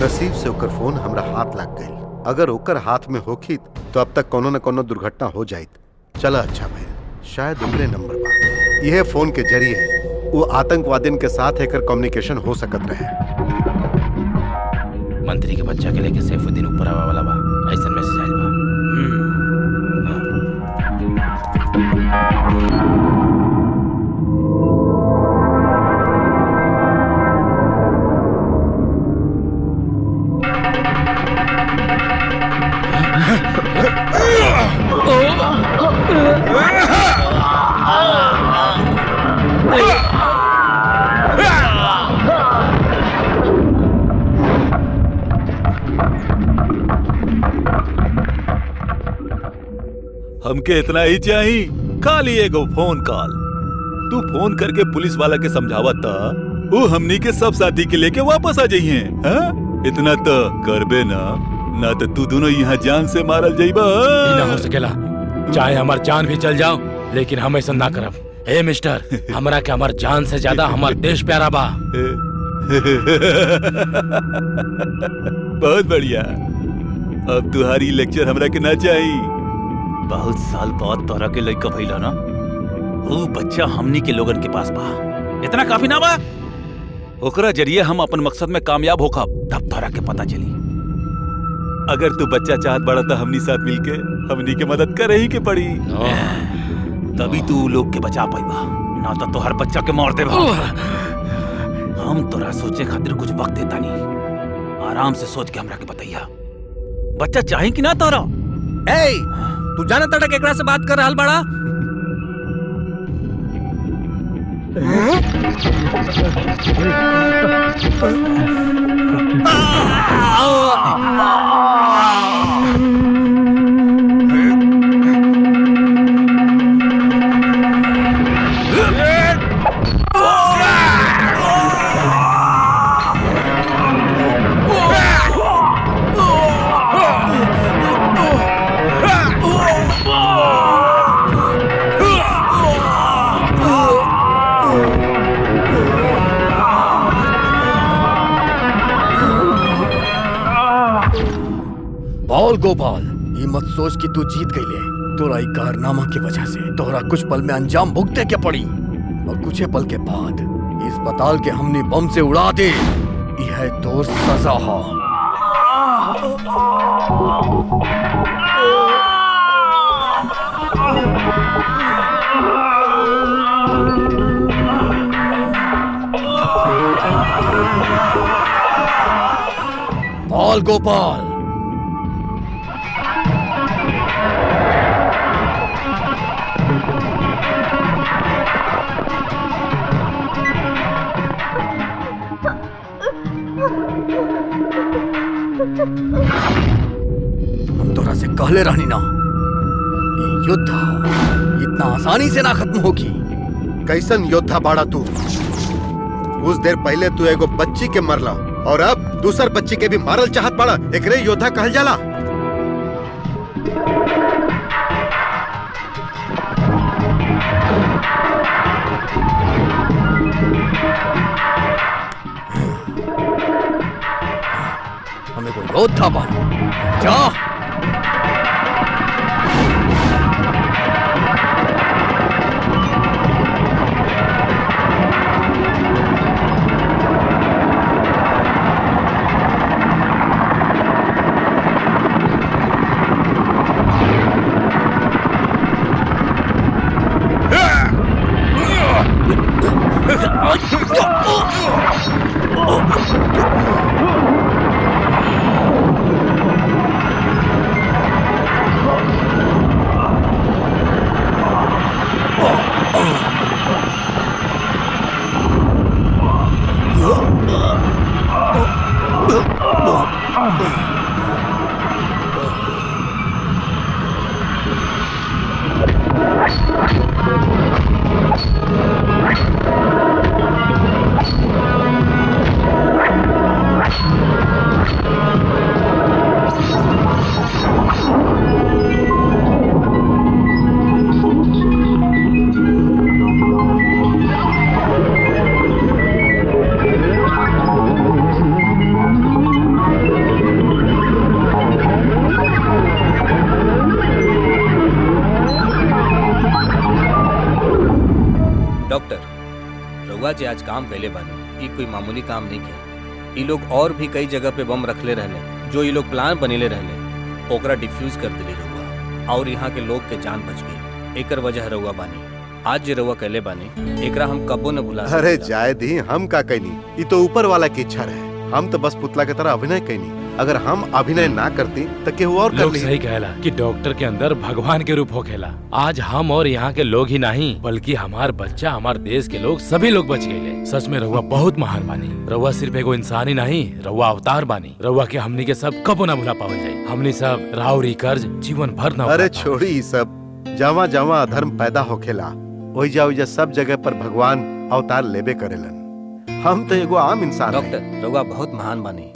नसीब से ओकर फोन हमरा हाथ लग गई। अगर ओकर हाथ में होखी तो अब तक कोनो न कोनो दुर्घटना हो जाइत। चला अच्छा भाई, शायद ओकरे नंबर बा। यह फोन के जरिए वो आतंकवादियों के साथ एकर कम्युनिकेशन हो सकत रहे। मंत्री के बच्चा के लेके सैफुद्दीन ऊपर आवा वाला बा, ऐसा मैसेज आइल बा। हमके इतना ही चाहिए, खाली एगो फोन कॉल। तू फोन करके पुलिस वाला के समझावत था, वो हमनी के सब साथी के लेके वापस आ जाइए। इतना तो करबे ना तो तू दोनों यहाँ जान से मारल जाइबा। ना हो सकेला, चाहे हमार जान भी चल जाओ, लेकिन हम ऐसा ना करब। ए मिस्टर, हमरा के हमार जान से ज्यादा हमार देश प्यारा बा। बहुत बढ़िया। अब तुहारी लेक्चर हमरा के ना चाहिए। बहुत साल बाद तोरा के लइका भइला ना, वो बच्चा हमनी के लोगन के पास बा। इतना काफी ना बा? ओकरा जरिए हम अपन मकसद में कामयाब होखब, तब तोरा के पता चली। अगर तू बच्चा चाहत बड़ा तो हमनी साथ मिलके हमनी के मदद कर ही के पड़ी। तभी तू लोग के बचा पाईबा, ना तो तोहर बच्चा के मार देबा। हम तोरा सोचे खातिर कुछ वक्त देता नहीं, आराम से सोच के हमरा के बताइया, बच्चा चाहे कि ना तोरा? तू जाना तड़ा केकरा से बात कर रहल बड़ा? बोल गोपाल, ये मत सोच कि तू जीत गई ले। तोरा एक कारनामा की वजह से तोहरा कुछ पल में अंजाम भुगते के पड़ी, और कुछ पल के बाद इस अस्पताल के हमने बम से उड़ा दे। यह तोर सजा हो। बोल गोपाल। हम तोरा से कहले रहनी ना, ये युद्ध इतना आसानी से ना खत्म होगी। कैसन योद्धा बाड़ा तू? कुछ देर पहले तू एगो बच्ची के मरला और अब दूसर बच्ची के भी मारल चाहत बाड़ा। एकरे योद्धा कहल जाला। हमें कोई योद्धा बना। जा। डॉक्टर रउआ जे आज काम कैले बानी ई कोई मामूली काम नहीं के। ई लोग और भी कई जगह पे बम रखले रहले जो ई लोग प्लान बनेले रहले ओकरा डिफ्यूज कर दिले रउआ और यहाँ के लोग के जान बच गई। एकर वजह रउआ बानी। आज जे रउआ कैले बानी एकरा हम कबो न भुला अरे सकीला। जाय दी, हम का कैनी, ये तो ऊपर वाला की इच्छा रहे। हम तो बस पुतला की तरह अभिनय कैनी। अगर हम अभिनय ना करती तो केहू और कर लोग ली। सही कहला कि डॉक्टर के अंदर भगवान के रूप होखेला। आज हम और यहाँ के लोग ही नहीं बल्कि हमार बच्चा, हमार देश के लोग, सभी लोग बच गए। सच में रउआ बहुत महान बानी। रउआ सिर्फ एगो इंसान ही नहीं, रउआ अवतार बानी। रउआ के हमनी के सब कबो ना भुला पावल जाए। हमनी सब राउरी कर्ज जीवन भर ना अरे उतार पावल। छोड़ी ये सब। जवा जवा अधर्म पैदा होखेला ओइजा सब जगह पर भगवान अवतार लेबे करेलन। हम तो एगो आम इंसान हैं। डॉक्टर रउआ बहुत महान बानी।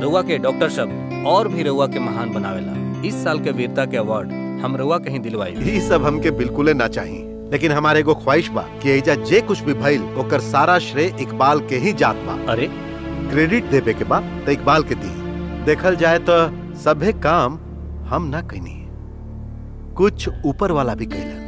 रउआ के डॉक्टर सब और भी रउआ के महान बनावेला। इस साल के वीरता के अवार्ड हम रउआ कहीं दिलवाई। ये सब हमके बिल्कुल ना चाहिए, लेकिन हमारे एगो ख्वाहिश बा कि एजा जे कुछ भी भइल ओकर सारा श्रेय इकबाल के ही जात बा। अरे क्रेडिट देवे के बा तो इकबाल के दी। देखल जाए तो सभे काम हम ना कैनी, कुछ ऊपर वाला भी कैलन।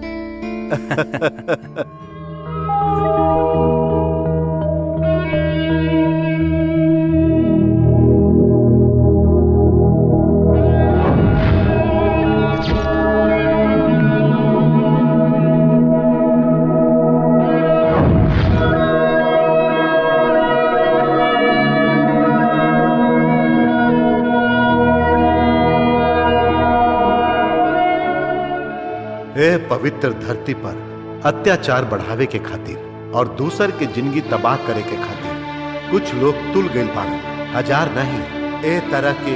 ए पवित्र धरती पर अत्याचार बढ़ावे के खातिर और दूसर के जिंदगी तबाह करे के खातिर कुछ लोग तुल गइल बाड़न। हजार नहीं, ए तरह के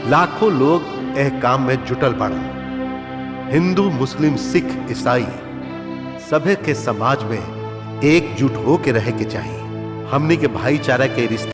लाखों लोग ए काम में जुटल बाड़न। हिंदू, मुस्लिम, सिख, ईसाई सभे के समाज में एकजुट हो के रहे के चाहिए। हमनी के भाईचारा के रिश्ते